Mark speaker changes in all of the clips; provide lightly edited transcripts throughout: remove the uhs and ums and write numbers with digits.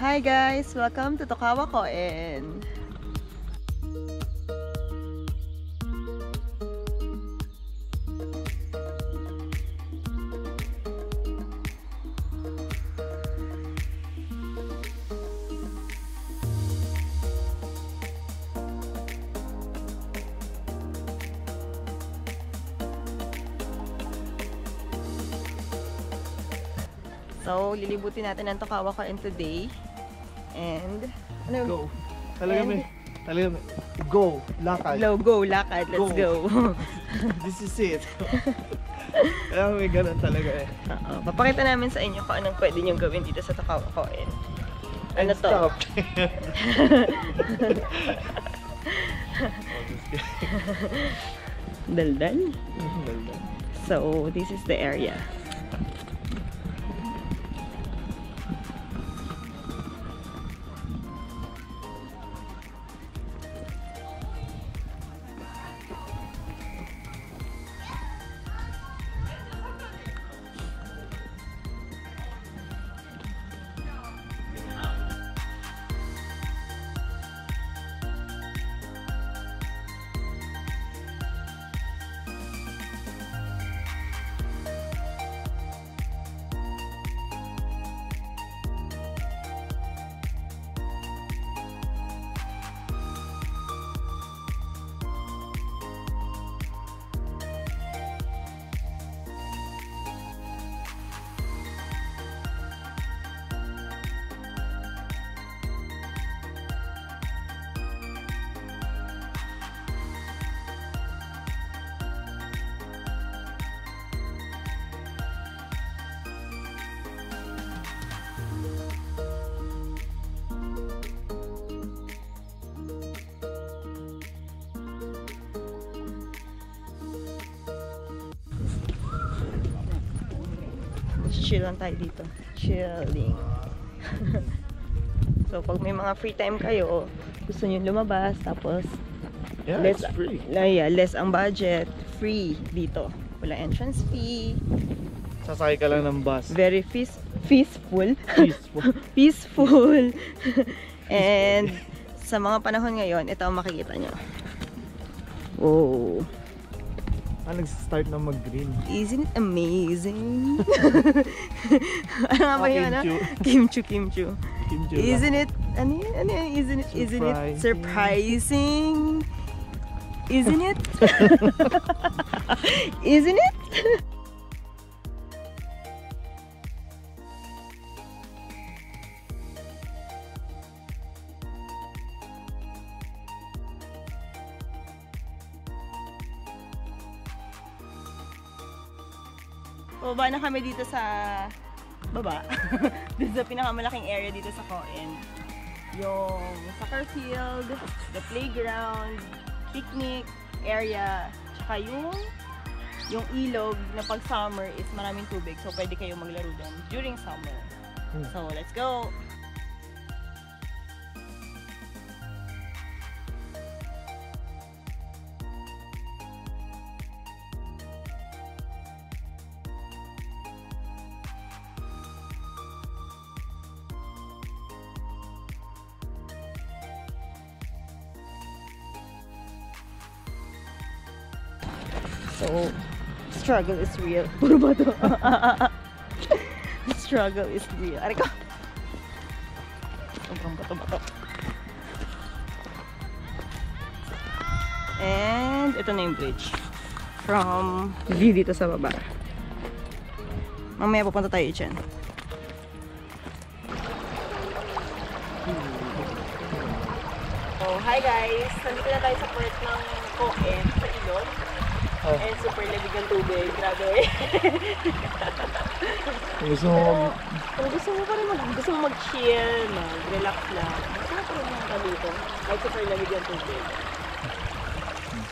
Speaker 1: Hi guys! Welcome to Tokawa Park. So, lilibutin natin ang Tokawa Park today. And, ano?
Speaker 2: Go. Talaga may, go. Lakad.
Speaker 1: Go, lakad. Let's go.
Speaker 2: This is it. Kaya may ganun talaga eh.
Speaker 1: Papakita namin sa inyo kung anong pwede nyo gawin dito sa Tokawa Park. Ano to?
Speaker 2: Stop.
Speaker 1: Daldal?
Speaker 2: Daldal.
Speaker 1: So, this is the area. Chill lang tayo dito. Chilling. So, pag may mga free time kayo, gusto nyo lumabas, tapos
Speaker 2: Yeah, it's free.
Speaker 1: Less ang budget. Free dito. Wala entrance fee.
Speaker 2: Sasakay ka lang ng bus.
Speaker 1: Very peaceful.
Speaker 2: Peaceful.
Speaker 1: Peaceful. And sa mga panahon ngayon, ito ang makikita nyo. Oh.
Speaker 2: Nag-start na mag-green.
Speaker 1: Isn't it amazing? Ano nga ba yun? Kimchu. Isn't it? Ano yun? Isn't it surprising? Isn't it? Isn't it? Baba na kami dito sa baba. Dito sa pinakamalaking area dito sa Koen. Yung soccer field, the playground, picnic area, tsaka yung ilog na pag summer is maraming tubig. So pwede kayo maglaro doon during summer. So let's go! So, struggle is real. Puro ba to? Struggle is real. Ari ko. Sobrang bato-bato. And ito na yung bridge. From view dito sa baba. Mamaya pupunta tayo dyan. Oh, hi guys! Nandito na tayo sa port ng Koen, sa ilog. And super lamig ng tubig. Grabe.
Speaker 2: Kung
Speaker 1: gusto mo pa rin gusto mo mag-chill, mag-relax lang. Gusto mo pa rin mga dito. Ay, super lamig ng tubig.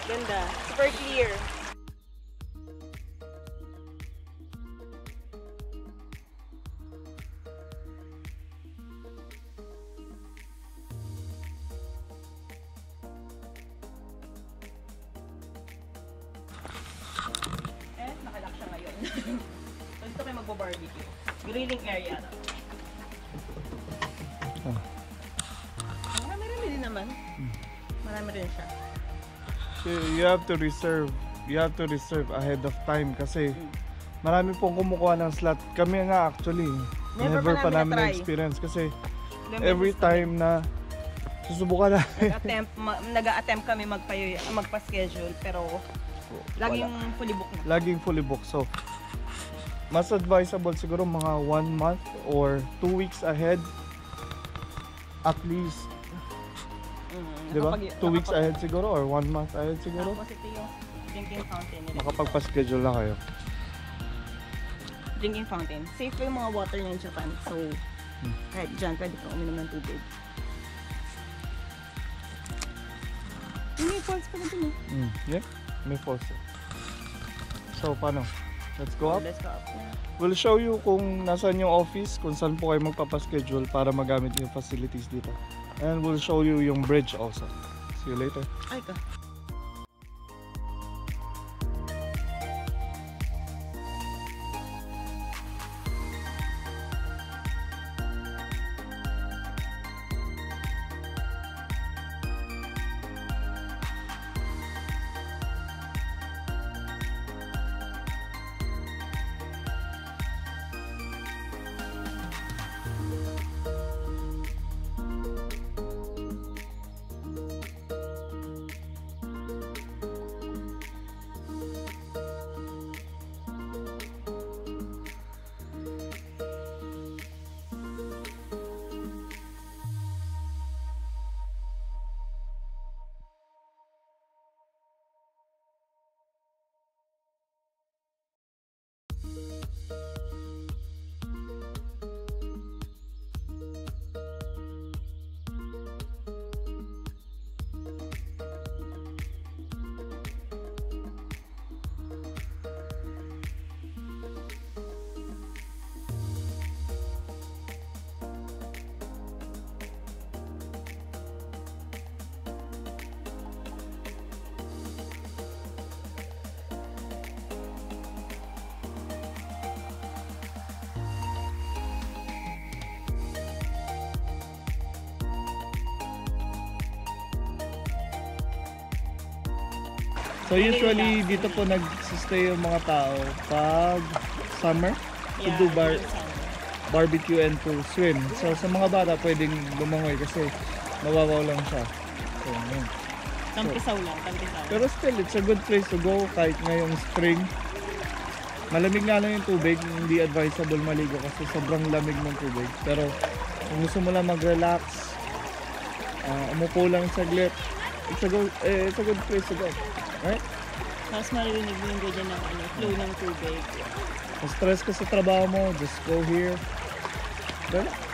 Speaker 1: Ganda. Super clear. Nakalak siya ngayon. So, dito kayo magbo-barbecue. Grilling area na. Marami din naman. Marami rin siya.
Speaker 2: You have to reserve. You have to reserve ahead of time kasi marami pong kumukuha ng slot. Kami nga actually, never pa namin na-experience kasi every time na susubukan namin.
Speaker 1: Nag-a-attempt kami magpa-schedule pero laging fully book na.
Speaker 2: Laging fully book. So, mas advisable siguro mga 1 month or 2 weeks ahead at least. Diba? 2 weeks ahead siguro or 1 month ahead siguro.
Speaker 1: Tapos ito yung drinking fountain nila.
Speaker 2: Makapagpa-schedule na kayo.
Speaker 1: Drinking fountain. Safe po yung mga water niya in Japan. So, kahit dyan, pwede kang uminom ng tubig. May falls pa na dun
Speaker 2: Yeah, may falls. So, paano? Let's go up?
Speaker 1: Let's go up.
Speaker 2: We'll show you kung nasaan yung office, kung saan po kayo magpapaschedule para magamit yung facilities dito. And we'll show you yung bridge also. See you later.
Speaker 1: Ay ka.
Speaker 2: So usually dito po nag-stay yung mga tao pag summer to do barbecue and to swim. So sa mga bata pwedeng lumangoy kasi mababaw lang siya. So,
Speaker 1: Tampisaw lang, tampisaw.
Speaker 2: Pero still, it's a good place to go kahit ngayong spring. Malamig nga lang yung tubig, hindi advisable maligo kasi sobrang lamig ng tubig. Pero kung gusto mo lang mag-relax, umupo lang saglit, it's a good place to go. Right?
Speaker 1: Tapos maririnig mo yung ganyan ng flow ng tubig.
Speaker 2: Kung stress ka sa trabaho mo, just go here. Relax.